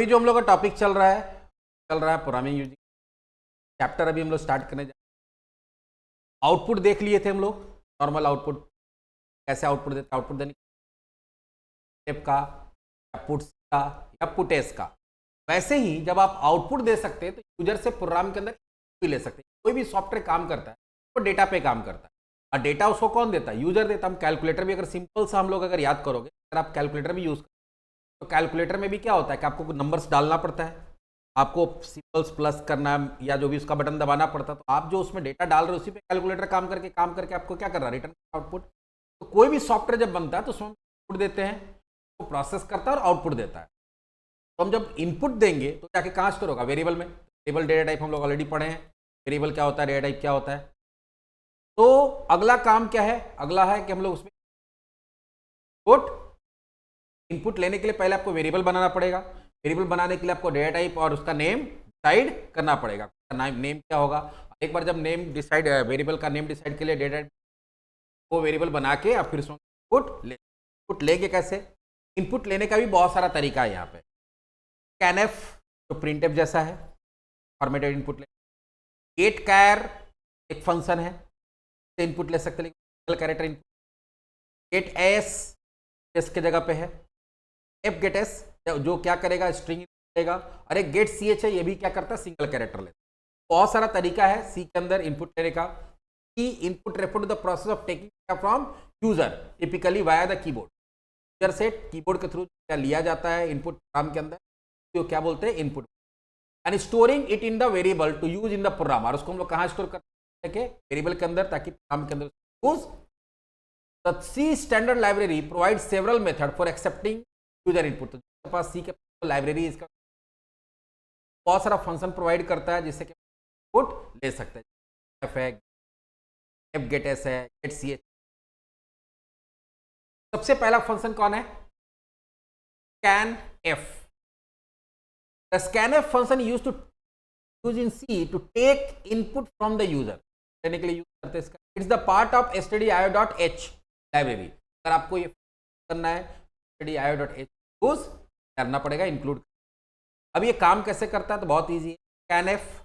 अभी जो हम लोग का टॉपिक चल रहा है प्रोग्रामिंग यूजिंग चैप्टर। अभी हम लोग स्टार्ट करने जा आउटपुट देख लिए थे हम लोग। नॉर्मल आउटपुट कैसे आउटपुट देता है, आउटपुट देने का या पुट्स का या पुटेस का। वैसे ही जब आप आउटपुट दे सकते हैं तो यूजर से प्रोग्राम के अंदर भी ले सकते हैं। कोई भी सॉफ्टवेयर काम करता है वो डेटा पे काम करता है, और डेटा उसको कौन देता है? यूजर देता है। हम कैलकुलेटर भी अगर सिंपल सा हम लोग अगर याद करोगे, अगर आप कैलकुलेटर भी यूज तो कैलकुलेटर में भी क्या होता है कि आपको नंबर्स डालना पड़ता है, आपको सिंपल्स प्लस करना या जो भी उसका बटन दबाना पड़ता है। तो आप जो उसमें डेटा डाल रहे हो उसी पे कैलकुलेटर काम करके आपको क्या कर रहा है, रिटर्न आउटपुट। तो कोई भी सॉफ्टवेयर जब बनता है तो उसमें इनपुट देते हैं, वो प्रोसेस करता है और आउटपुट देता है। तो हम जब इनपुट देंगे तो जाके कहाँ स्टोर होगा? वेरिएबल में। वेरिएबल डेटा टाइप हम लोग ऑलरेडी पढ़े हैं। वेरिएबल क्या होता है, डेटा टाइप क्या होता है। तो अगला काम क्या है? अगला है कि हम लोग उसमें इनपुट लेने के लिए पहले आपको वेरिएबल बनाना पड़ेगा। वेरिएबल बनाने के लिए आपको डेटा टाइप और उसका नेम डिसाइड करना पड़ेगा। नेम क्या होगा? एक बार जब नेम डिसाइड, वेरिएबल का नेम डिसाइड के लिए डेटा वो वेरिएबल बना के आप फिर उसमें इनपुट लेंगे। कैसे? इनपुट लेने का भी बहुत सारा तरीका है यहाँ पे। स्कैनएफ जो प्रिंटएफ जैसा है, फॉर्मेटेड इनपुट ले। गेट कैर एक फंक्शन है, इनपुट ले सकते हैं कैरेक्टर इनपुट। गेट एस के जगह पे है। एफ गेट एस जो क्या करेगा, स्ट्रिंग लेगा। और एक गेट सी एच है, ये भी क्या करता है, सिंगल कैरेक्टर लेता है। बहुत सारा तरीका है सी के अंदर इनपुट लेने का। Key input refer to the process of taking from user typically via the keyboard. User से कीबोर्ड के थ्रू क्या लिया जाता है इनपुट प्रोग्राम के अंदर, तो क्या बोलते हैं, input. And storing it in the variable to use in the program. और उसको हम लोग कहाँ स्टोर करते हैं? वेरिएबल के अंदर, ताकि प्रोग्राम के अंदर use. The C standard library provides several methods for accepting user input। तो जिसके पास C के लाइब्रेरी, इसका बहुत सारा फंक्शन प्रोवाइड करता है जिससे कि इनपुट ले सकते हैं। एफ है, एफ गेट एस है, गेट सी एच। सबसे पहला फंक्शन कौन है? Scan F. The scan F function use in C to take input from the user. लेने के लिए यूज करते हैं इसका। It's the part of stdio.h library. अगर आपको ये करना है stdio.h यूज करना पड़ेगा, इंक्लूड। अब ये काम कैसे करता है? तो बहुत इजी है। स्कैनएफ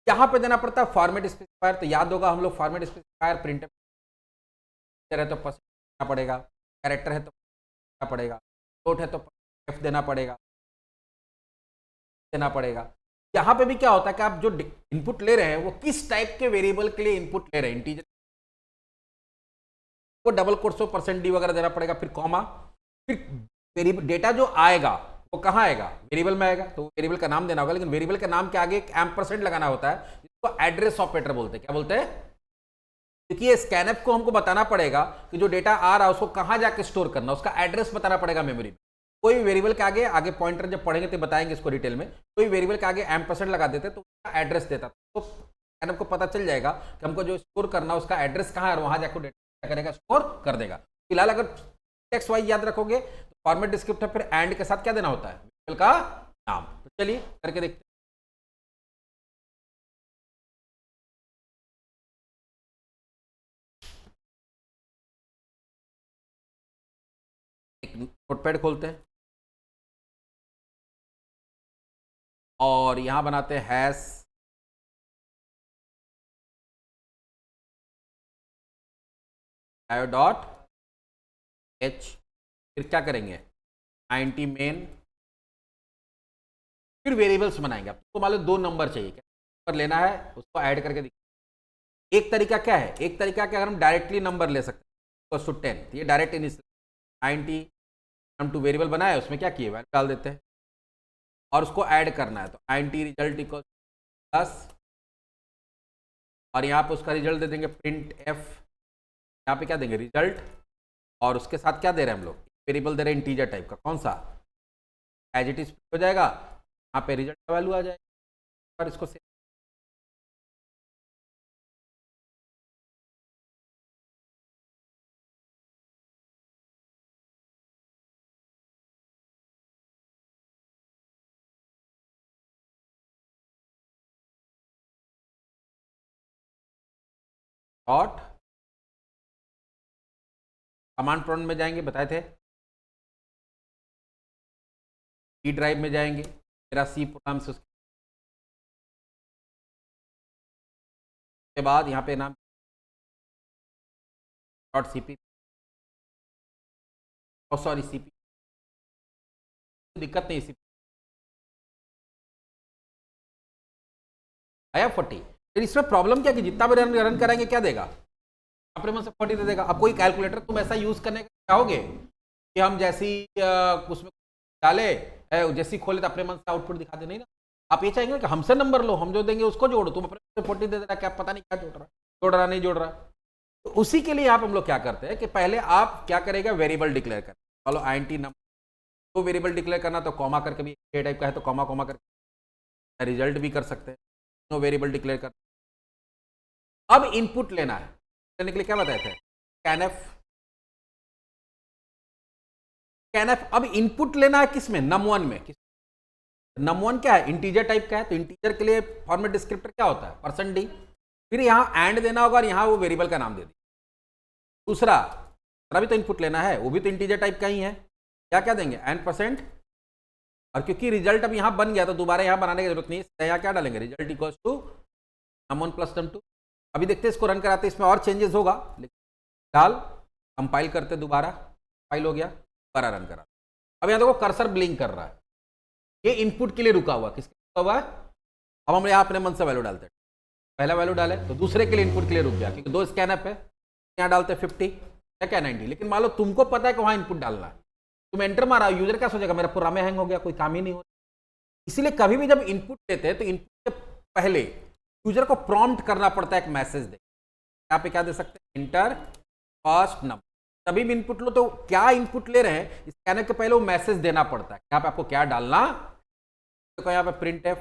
यहाँ पे देना पड़ता है फॉर्मेट स्पेसिफायर। तो याद होगा हम लोग फॉर्मेट स्पेसिफायर प्रिंट है तो परसेंट देना पड़ेगा, कैरेक्टर है तो देना पड़ेगा, फ्लोट है तो एफ देना पड़ेगा। यहाँ पे भी क्या होता है कि आप जो इनपुट ले रहे हैं वो किस टाइप के वेरिएबल के लिए इनपुट ले रहे हैं। इंटीजर को डबल कोट्स में %d वगैरह देना पड़ेगा, फिर कॉमा, फिर डेटा जो आएगा वो कहाँ आएगा? वेरिएबल में आएगा, तो वेरिएबल का नाम देना होगा। लेकिन वेरिएबल के नाम के आगे एक एम्परसेंड लगाना होता है, जिसको एड्रेस ऑपरेटर बोलते हैं। क्या बोलते हैं? क्योंकि ये स्कैनएफ को हमको बताना पड़ेगा कि जो डेटा आ रहा है उसको कहाँ जाके स्टोर करना, उसका एड्रेस बताना पड़ेगा मेमोरी में। कोई भी वेरिएबल के आगे पॉइंटर जब पढ़ेंगे तो बताएंगे इसको डिटेल में। कोई वेरिएबल के आगे एम्परसेंड लगा देते तो उसका एड्रेस देता, तो स्कैनएफ को पता चल जाएगा कि हमको जो स्टोर करना उसका एड्रेस कहाँ है, और वहां जाकर डेटा करेगा, स्टोर कर देगा। फिलहाल अगर टेक्स्ट वाइज याद रखोगे तो फॉर्मेट डिस्क्रिप्टर, फिर एंड के साथ क्या देना होता है, वेरिएबल का नाम। तो चलिए करके देखते हैं। एक नोटपैड खोलते हैं और यहां बनाते हैं हैश डॉट एच। फिर क्या करेंगे, 90 मेन, फिर वेरिएबल्स बनाएंगे। आपको मान लो 2 नंबर चाहिए, क्या नंबर लेना है उसको ऐड करके देखिए। एक तरीका क्या है, एक तरीका क्या, अगर हम डायरेक्टली नंबर ले सकते हैं 10, ये डायरेक्ट इनिशियल 90 हम टू वेरिएबल बनाए, उसमें क्या किए, वैल्यू डाल देते हैं और उसको ऐड करना है। तो 90 रिजल्ट इक्वल 10, और यहाँ पे उसका रिजल्ट दे देंगे प्रिंट एफ। यहाँ पे क्या देंगे, रिजल्ट, और उसके साथ क्या दे रहे हैं हम लोग, वेरिएबल दे रहे हैं इंटीजर टाइप का। कौन सा? एज इट इज हो जाएगा, यहाँ पे रिजल्ट का वैल्यू आ जाएगा और इसको डॉट कमांड प्रॉम्प्ट में जाएंगे, बताए थे, डी ड्राइव में जाएंगे, मेरा सी प्रोग्राम से उसके बाद यहाँ पे नाम dot C P, sorry C P, दिक्कत नहीं सी आया 40। फिर इसमें प्रॉब्लम क्या कि जितना भी रन कराएंगे क्या देगा, अपने मन से 40 दे देगा। अब कोई कैलकुलेटर तुम ऐसा यूज करने का चाहोगे कि हम जैसी उसमें डाले जैसी खोले तो अपने मन से आउटपुट दिखा दे, नहीं ना। आप ये चाहेंगे कि हमसे नंबर लो, हम जो देंगे उसको जोड़ो, तुम अपने 40 दे देना, क्या पता नहीं क्या जोड़ रहा नहीं जोड़ रहा। तो उसी के लिए यहाँ पे हम लोग क्या करते हैं कि पहले आप क्या करेगा, वेरिएबल डिक्लेयर कर, चलो आईएनटी नंबर तो वेरिएबल डिक्लेयर करना, तो कॉमा करके भी ए टाइप का है तो कॉमा कॉमा करके रिजल्ट भी कर सकते हैं, नो वेरिएबल डिक्लेयर कर। अब इनपुट लेना है, लेने के लिए क्या बताए थे, स्कैनएफ। स्कैनएफ अब इनपुट लेना है किसमें, num1 में। num1 क्या है, इंटीजर टाइप का है, तो इंटीजर के लिए फॉर्मेट डिस्क्रिप्टर क्या होता है, %d। फिर यहां एंड देना होगा और यहां वो वेरिएबल का नाम दे दी। दूसरा भी तो इनपुट लेना है, वो भी तो इंटीजर टाइप का ही है, क्या देंगे n%। और क्योंकि रिजल्ट अब यहां बन गया तो दोबारा यहां बनाने की जरूरत नहीं है, यहां क्या डालेंगे, result equals to num1 plus num2। अभी देखते हैं इसको रन कराते, इसमें और चेंजेस होगा, डाल कंपाइल करते दोबारा, फाइल हो गया, दोबारा रन करा। अब यहां देखो कर्सर ब्लिंक कर रहा है, ये इनपुट के लिए रुका हुआ, किसके रुका हुआ है। अब हम यहां अपने मन से वैल्यू डालते हैं, पहला वैल्यू डाले तो दूसरे के लिए इनपुट के लिए रुक गया, क्योंकि 2 स्कैनअप है, यहां डालते 50 क्या 90। लेकिन मान लो तुमको पता है कि वहां इनपुट डालना है, तुम एंटर मारा, यूजर क्या सोचेगा, मेरा प्रोग्राम हैंग हो गया, कोई काम ही नहीं हो। इसीलिए कभी भी जब इनपुट देते हैं तो इनपुट के पहले यूजर को प्रॉम्प्ट करना पड़ता है, एक मैसेज दे। यहाँ पे क्या दे सकते हैं, इंटर फर्स्ट नंबर। तभी भी इनपुट लो तो क्या इनपुट ले रहे हैं, स्कैनर के पहले वो मैसेज देना पड़ता है, यहाँ पे आपको क्या डालना। तो यहाँ पे print F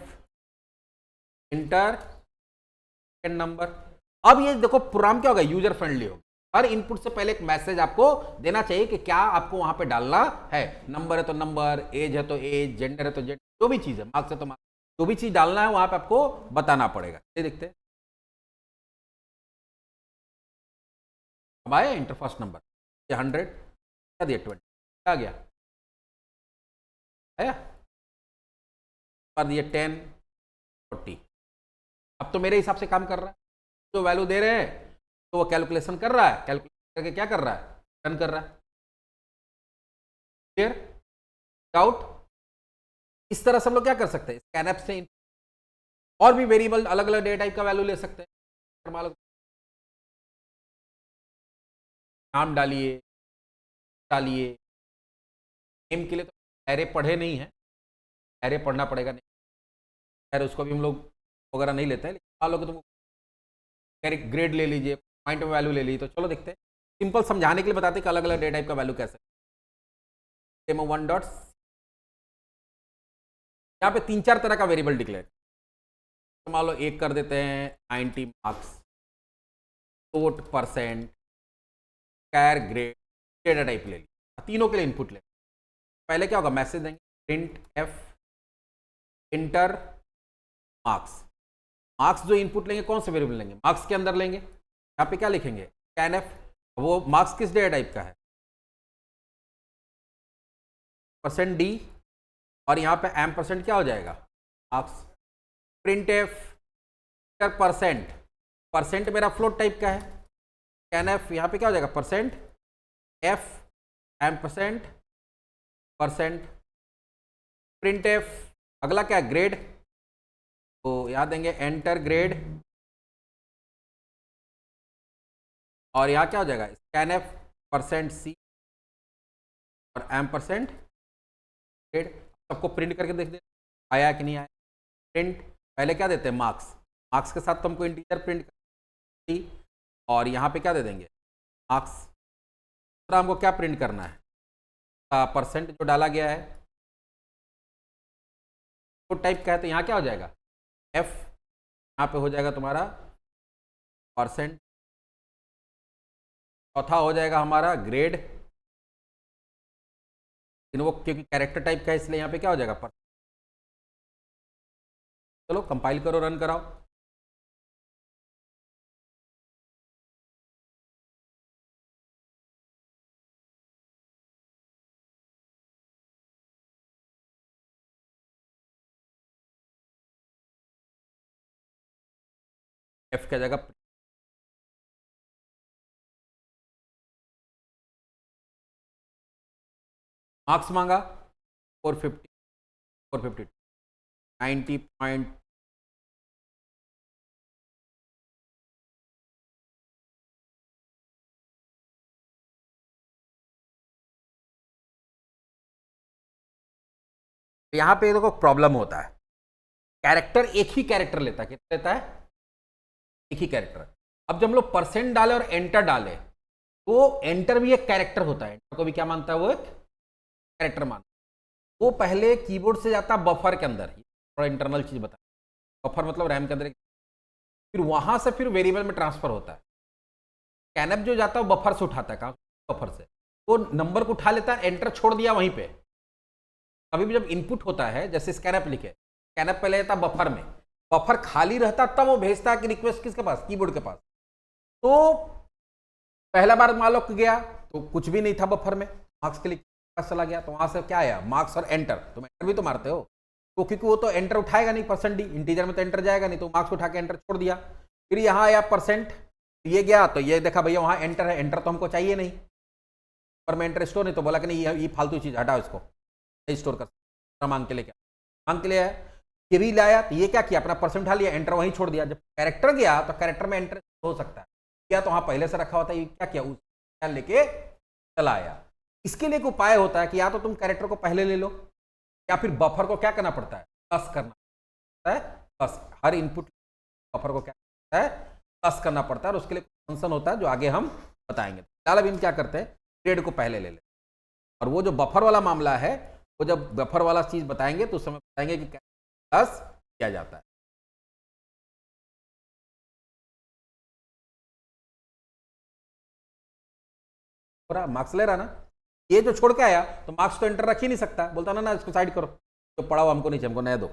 inter second number. अब ये देखो प्रोग्राम क्या होगा, यूजर फ्रेंडली होगा। हर इनपुट से पहले एक मैसेज आपको देना चाहिए कि क्या आपको वहां पे डालना है, नंबर है तो नंबर, एज है तो एज, जेंडर है तो जेंडर, जो भी चीज है, मार्क्स है तो मार्क्स, जो भी चीज डालना है वहां पे आपको बताना पड़ेगा। ये देखते हैं, अब आया इंटर फर्स्ट नंबर, ये 100 क्या दिया, 20 आ गया, आया कर दिए 10 40। अब तो मेरे हिसाब से काम कर रहा है, जो वैल्यू दे रहे हैं तो वो कैलकुलेशन कर रहा है, कैलकुलेट करके क्या कर रहा है, रन कर रहा है। Clear doubt. इस तरह से हम लोग क्या कर सकते हैं, स्कैनएप से और भी वेरिएबल अलग अलग डेटा टाइप का वैल्यू ले सकते हैं। मान लो नाम डालिए, नेम के लिए तो एरे पढ़े नहीं है, एरे पढ़ना पड़ेगा, नहीं एरे उसको भी हम लोग वगैरह नहीं लेते हैं। लेकिन मान लो कि तुम ग्रेड ले लीजिए, पॉइंट में वैल्यू ले लीजिए, तो चलो देखते हैं, सिंपल समझाने के लिए बताते हैं कि अलग अलग डेटा टाइप का वैल्यू कैसे। डेमो 1 डॉट, यहाँ पे 3-4 तरह का वेरिएबल डिक्लेयर, तो मान लो एक कर देते हैं 90 मार्क्स, टोट %, कैर ग्रेड, डेटा टाइप ले लिया, तीनों के लिए इनपुट ले। पहले क्या होगा, मैसेज देंगे print F inter marks. Marks जो इनपुट लेंगे कौन से वेरिएबल लेंगे, मार्क्स के अंदर लेंगे। यहाँ पे क्या लिखेंगे, स्कैनएफ, वो मार्क्स किस डेटा टाइप का है, %d, और यहाँ पे %, क्या हो जाएगा, मार्क्स। प्रिंट एफ %, मेरा फ्लोट टाइप का है, स्कैनएफ यहाँ पे क्या हो जाएगा, %f %, प्रिंट एफ। अगला क्या है, ग्रेड, तो यहाँ देंगे एंटर ग्रेड, और यहाँ क्या हो जाएगा, स्कैनएफ %c और %, ग्रेड। सबको प्रिंट करके देख दे आया कि नहीं आया। प्रिंट पहले क्या देते हैं, मार्क्स, मार्क्स के साथ तो हमको इंटीजर प्रिंट कर, और यहाँ पे क्या दे देंगे, मार्क्स। दूसरा हमको क्या प्रिंट करना है, % जो डाला गया है वो टाइप का है, तो यहाँ क्या हो जाएगा, f, यहाँ पे हो जाएगा तुम्हारा %। चौथा हो जाएगा हमारा ग्रेड, लेकिन वो क्योंकि कैरेक्टर टाइप का है इसलिए यहाँ पे क्या हो जाएगा, चलो कंपाइल करो, रन कराओ। एफ की जगह मार्क्स मांगा 450 450 90 पॉइंट। यहां पे देखो प्रॉब्लम होता है, कैरेक्टर एक ही कैरेक्टर लेता है, कितना लेता है, एक ही कैरेक्टर। अब जब हम लोग परसेंट डाले और एंटर डाले तो एंटर भी एक कैरेक्टर होता है, एंटर को भी क्या मानता है, वो एक कैरेक्टर मानता है। वो पहले कीबोर्ड से जाता है बफर के अंदर, थोड़ा इंटरनल चीज बता, बफर मतलब रैम के अंदर, फिर वहां से फिर वेरिएबल में ट्रांसफर होता है। स्कैनअप जो जाता है वो बफर से उठाता है, कहां, बफर से, वो नंबर को उठा लेता है, एंटर छोड़ दिया वहीं पे। अभी भी जब इनपुट होता है, जैसे स्कैनअप लिखे, स्कैनअप पहले जाता है बफर में, बफर खाली रहता तब वो भेजता है कि रिक्वेस्ट किसके पास, कीबोर्ड के पास। तो पहला बार मान लो गया तो कुछ भी नहीं था बफर में, मार्क्स के लिए पास चला गया, तो वहां से क्या आया, मार्क्स और एंटर, तुम एंटर भी तो मारते हो, तो क्योंकि वो तो एंटर उठाएगा नहीं, परसेंट डी इंटीजर में तो एंटर जाएगा नहीं, तो मार्क्स उठा के एंटर छोड़ दिया। फिर यहाँ आया परसेंट, ये गया तो ये देखा भैया वहां एंटर है, एंटर तो हमको चाहिए नहीं, पर मैं एंटर स्टोर नहीं, तो बोला कि नहीं ये फालतू चीज हटाओ, इसको नहीं स्टोर कर, मांग के लिए, क्या मांग के लिए है, ये भी लाया, तो ये क्या किया, अपना परसेंट उठा लिया, एंटर वहीं छोड़ दिया। जब कैरेक्टर गया तो कैरेक्टर में एंटर हो सकता है, क्या तो वहां पहले से रखा होता है, ये क्या किया, उस लेके चला आया। इसके लिए एक उपाय होता है कि या तो तुम कैरेक्टर को पहले ले लो, या फिर बफर को क्या करना पड़ता है, प्लस करना पड़ता है, प्लस हर इनपुट बफर को क्या करता है, प्लस करना पड़ता है, और उसके लिए फंक्शन होता है जो आगे हम बताएंगे। फिलहाल अभी हम क्या करते हैं, ग्रेड को पहले ले लेते, और वो जो बफर वाला मामला है, वो जब बफर वाला चीज बताएंगे तो उस समय बताएंगे कि प्लस किया जाता है। पूरा मार्क्स ले रहा ना, ये जो छोड़ के आया तो मार्क्स तो एंटर रख ही नहीं सकता, बोलता ना ना इसको साइड करो, तो पढ़ाओ हमको नहीं चाहिए, हमको नया दो।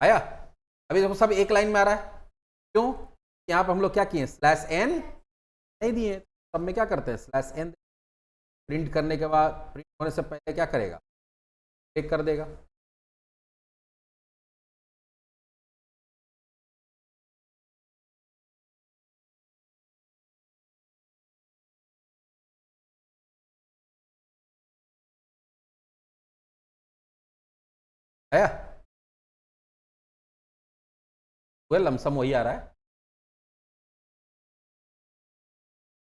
आया, अभी देखो सब एक लाइन में आ रहा है, क्यों, यहाँ पे हम लोग क्या किए, स्लैश एन नहीं दिए, सब में क्या करते हैं, स्लैश एन, प्रिंट करने के बाद, प्रिंट होने से पहले क्या करेगा, टिक कर देगा। आया, वह लमसम वही आ रहा है,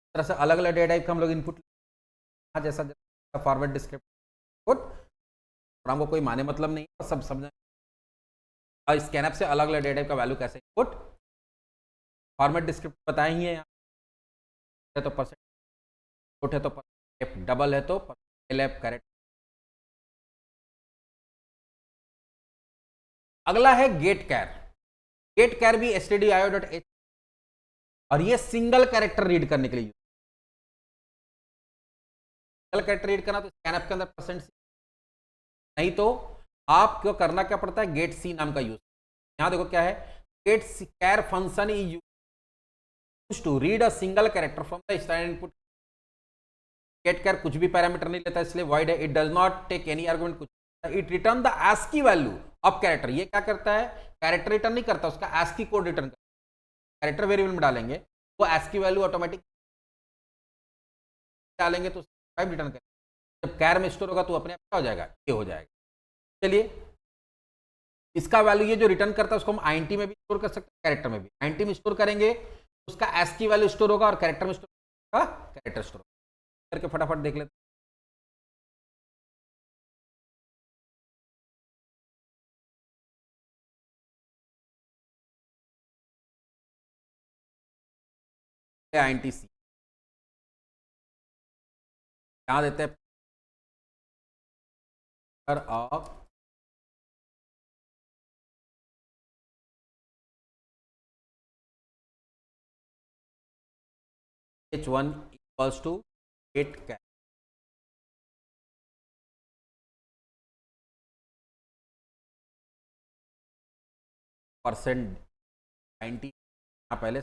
इस तरह से अलग अलग डेटा टाइप का हम लोग इनपुट, जैसा फॉरवर्ड डिस्क्रिप्ट, और हमको कोई माने मतलब नहीं है, सब समझ, और स्कैनअप से अलग अलग डेटा टाइप का वैल्यू कैसे इनपुट, फॉर्मेट डिस्क्रिप्ट बताए ही है, यहाँ तो परसेंट है, तो एफ डबल है, तो एफ करेक्ट। अगला है गेट कैर, गेट कैर भी stdio.h, और ये सिंगल कैरेक्टर रीड करने के लिए, सिंगल कैरेक्टर रीड करना तो स्कैनअप के अंदर परसेंट, नहीं तो आपको करना क्या पड़ता है, गेट सी नाम का यूज। यहां देखो क्या है, गेट कैर function is used to read a single character from the standard input. गेट कैर कुछ भी पैरामीटर नहीं लेता, इसलिए वॉइड है, it does not take any argument, कुछ, it return the ASCII value of character. ये क्या करता है, कैरेक्टर रिटर्न नहीं करता, उसका ASCII कोड रिटर्न करता है। कैरेक्टर वेरिएबल में डालेंगे, वो ASCII वैल्यू ऑटोमेटिक डालेंगे तो रिटर्न करेगा, जब कैर में स्टोर होगा तो अपने आप क्या हो जाएगा, ये हो जाएगा। चलिए, इसका वैल्यू ये जो रिटर्न करता है उसको हम आईएनटी में भी स्टोर कर सकते हैं, कैरेक्टर में भी, आईएनटी में स्टोर करेंगे उसका ASCII वैल्यू स्टोर होगा, और कैरेक्टर में स्टोर होगा, कैरेक्टर स्टोर करके फटाफट देख लेते हैं। आईएनटी सी यहाँ देते हैं, of H1 equals to get care, percent 90 पहले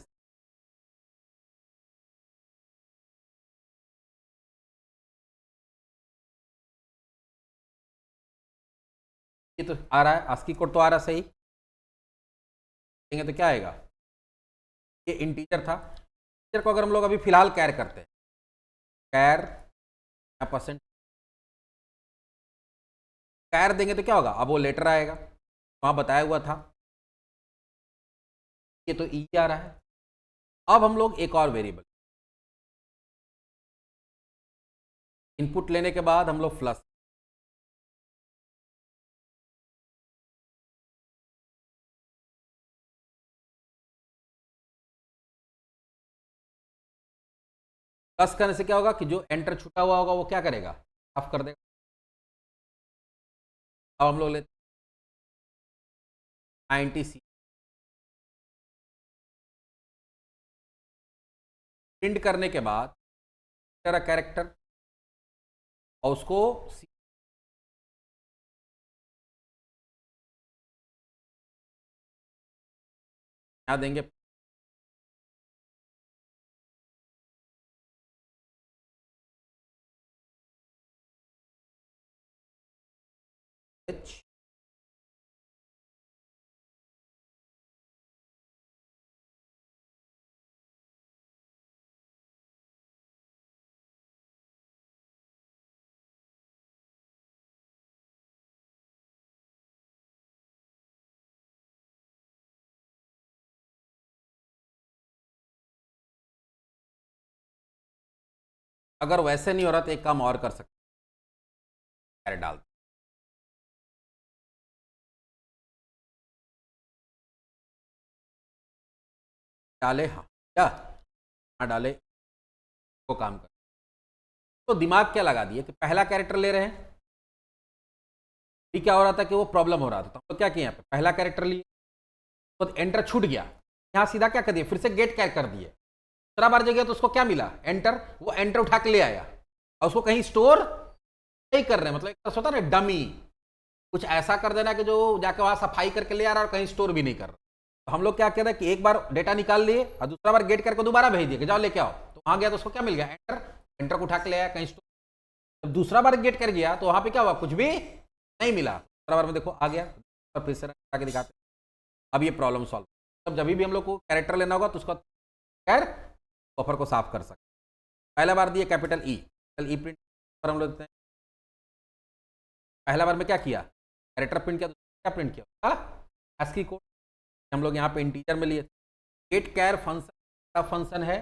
ये तो आ रहा है, ASCII कोड तो आ रहा है सही, देंगे तो क्या आएगा, ये इंटीजर था, इंटीजर को अगर हम लोग अभी फिलहाल कैर करते हैं, कैर परसेंट कैर देंगे तो क्या होगा, अब वो लेटर आएगा, वहां बताया हुआ था, ये तो ई आ रहा है। अब हम लोग एक और वेरिएबल इनपुट लेने के बाद हम लोग प्लस प्लस करने से क्या होगा कि जो एंटर छूटा हुआ होगा वो क्या करेगा, ऑफ कर देगा। अब हम लोग लेते 90C प्रिंट करने के बाद तेरा कैरेक्टर और उसको क्या देंगे, एच अगर वैसे नहीं हो रहा तो एक काम और कर सकते, कैरेट डाल डाले, हाँ क्या, हाँ डाले, वो काम कर, तो दिमाग क्या लगा दिए कि पहला कैरेक्टर ले रहे हैं, ये क्या हो रहा था कि वो प्रॉब्लम हो रहा था, तो हम लोग क्या किए, यहाँ पे पहला कैरेक्टर लिए तो एंटर छूट गया, यहाँ सीधा क्या कर दिया, फिर से गेट कैर कर दिए, दूसरा बार जगह तो उसको क्या मिला, एंटर, वो एंटर उठा के ले आया और उसको कहीं स्टोर नहीं कर रहे, मतलब एक तरह से होता है ना डमी, कुछ ऐसा कर देना कि जो जाके वहां सफाई करके ले आ रहा है और कहीं स्टोर भी नहीं कर रहा। तो हम लोग क्या कह रहे हैं कि एक बार डेटा निकाल लिए और दूसरा बार गेट करके दोबारा भेज दिए कि जाओ लेके आओ, तो वहां गया तो उसको क्या मिल गया, एंटर, एंटर को उठा के ले आया कहीं स्टोर। जब दूसरा बार गेट कर गया तो वहां पे क्या हुआ, कुछ भी नहीं मिला, दूसरा बार में देखो आ गया, तो फिर से आके दिखाते। अब ये प्रॉब्लम सॉल्व, तब जब भी हम लोग को कैरेक्टर लेना होगा तो उसका खैर बफर को साफ कर सकते। पहला बार दिए कैपिटल ई प्रिंट पर हम लोग देखते हैं, पहला बार में क्या किया, कैरेक्टर प्रिंट किया, क्या प्रिंट किया, ASCII कोड, हम लोग यहाँ पे इंटीजर में लिए, गेट कैर फंक्शन का फंक्शन है,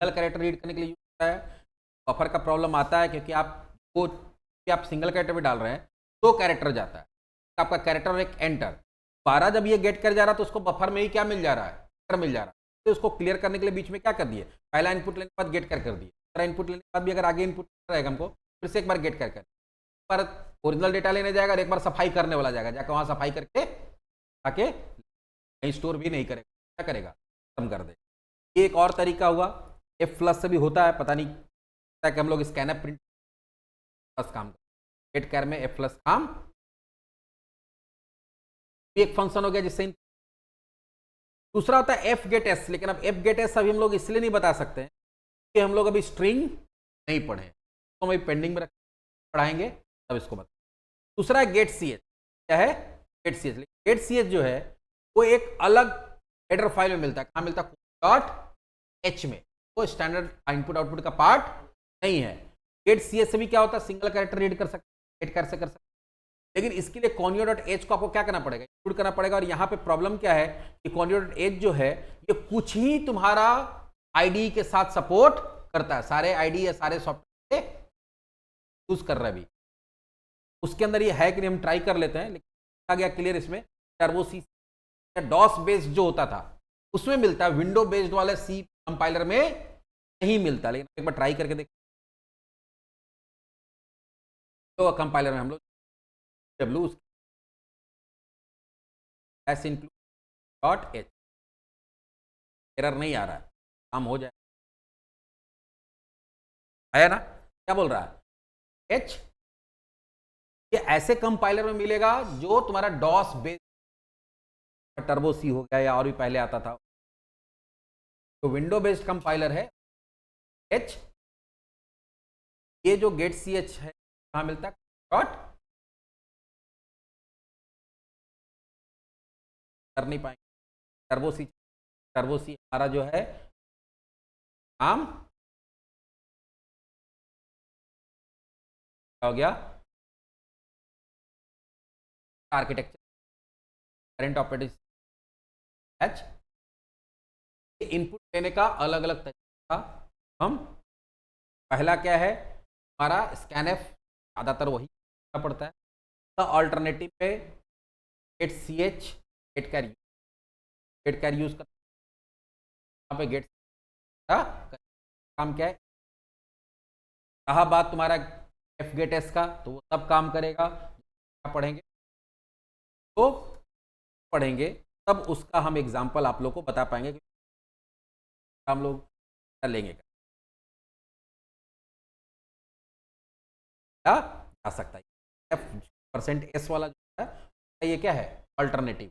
सिंगल कैरेक्टर रीड करने के लिए यूज होता है। बफर का प्रॉब्लम आता है क्योंकि आप सिंगल कैरेक्टर में डाल रहे हैं, दो कैरेक्टर जाता है, आपका कैरेक्टर और एक एंटर, 12 जब ये गेट कर जा रहा है तो उसको बफर में ही क्या मिल जा रहा है, मिल जा रहा है, तो उसको क्लियर करने के लिए बीच में क्या कर दिए, पहला इनपुट लेने के बाद गेट कर दिए, दूसरा इनपुट लेने के बाद भी अगर आगे इनपुट रहेगा हमको फिर से एक बार गेट कर पर ओरिजिनल डेटा लेने जाएगा और एक बार सफाई करने वाला जाएगा, जाकर वहां सफाई करके आके कहीं स्टोर भी नहीं करेगा, क्या करेगा, खत्म कर दे। ये एक और तरीका हुआ, F+ से भी होता है, पता नहीं कि हम लोग स्कैनर प्रिंट प्लस काम कर, गेट कैर में F+ काम, एक फंक्शन हो गया जिससे। दूसरा होता है F_get_s, लेकिन अब F_get_s अभी हम लोग इसलिए नहीं बता सकते हैं कि हम लोग अभी स्ट्रिंग नहीं पढ़े, तो हम अभी पेंडिंग में पढ़ाएंगे तब इसको बता। दूसरा है getch, क्या है getch, getch जो है वो एक अलग हेडर फाइल में मिलता है, कहाँ मिलता है, .h में, वो स्टैंडर्ड इनपुट आउटपुट का पार्ट नहीं है। getch से भी क्या होता है, सिंगल कैरेक्टर रीड कर सकते, गेट कैर से कर सकते, लेकिन इसके लिए conio.h को आपको क्या करना पड़ेगा, इंक्लूड करना पड़ेगा। और यहाँ पे प्रॉब्लम क्या है कि conio.h जो है ये कुछ ही तुम्हारा आईडी के साथ सपोर्ट करता है, सारे आईडी या सारे सॉफ्टवेयर यूज कर रहा है, अभी उसके अंदर ये है कि नहीं हम ट्राई कर लेते हैं, लेकिन आ गया क्लियर इसमें, टर्बो सी डॉस बेस्ड जो होता था उसमें मिलता है, विंडो बेस्ड वाले सी कंपाइलर में नहीं मिलता, लेकिन एक बार ट्राई करके देख, तो कंपाइलर में हम लोग W S include .h, error नहीं आ रहा है, काम हो जाए, है ना, क्या बोल रहा है h, ये ऐसे कंपाइलर में मिलेगा जो तुम्हारा डॉस बेस्ड, टर्बो सी हो गया या और भी पहले आता था, तो विंडो बेस्ड कंपाइलर है h, ये जो getch है कहाँ मिलता है, कर नहीं पाएंगे। टर्बो सी हमारा जो है नाम क्या हो गया, architecture current operating H. Input लेने का अलग अलग तरीका हम, पहला क्या है हमारा स्कैनएफ, ज़्यादातर वही करना पड़ता है। तो ऑल्टरनेटिव पे गेट सी एच, गेट कैर यूज करना, यहाँ पे गेट का काम क्या है। कहा बात तुम्हारा एफ गेट एस का, तो वो सब काम करेगा। पढ़ेंगे तो पढ़ेंगे तब उसका हम एग्जाम्पल आप लोग को बता पाएंगे कि हम लोग कर लेंगे क्या जा सकता है। F% वाला जो है ये क्या है, अल्टरनेटिव।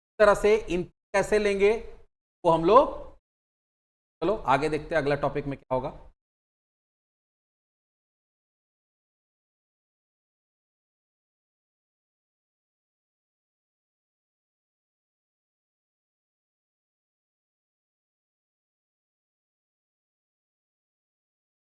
इस तरह से इन कैसे लेंगे वो हम लोग, चलो आगे देखते हैं अगला टॉपिक में क्या होगा।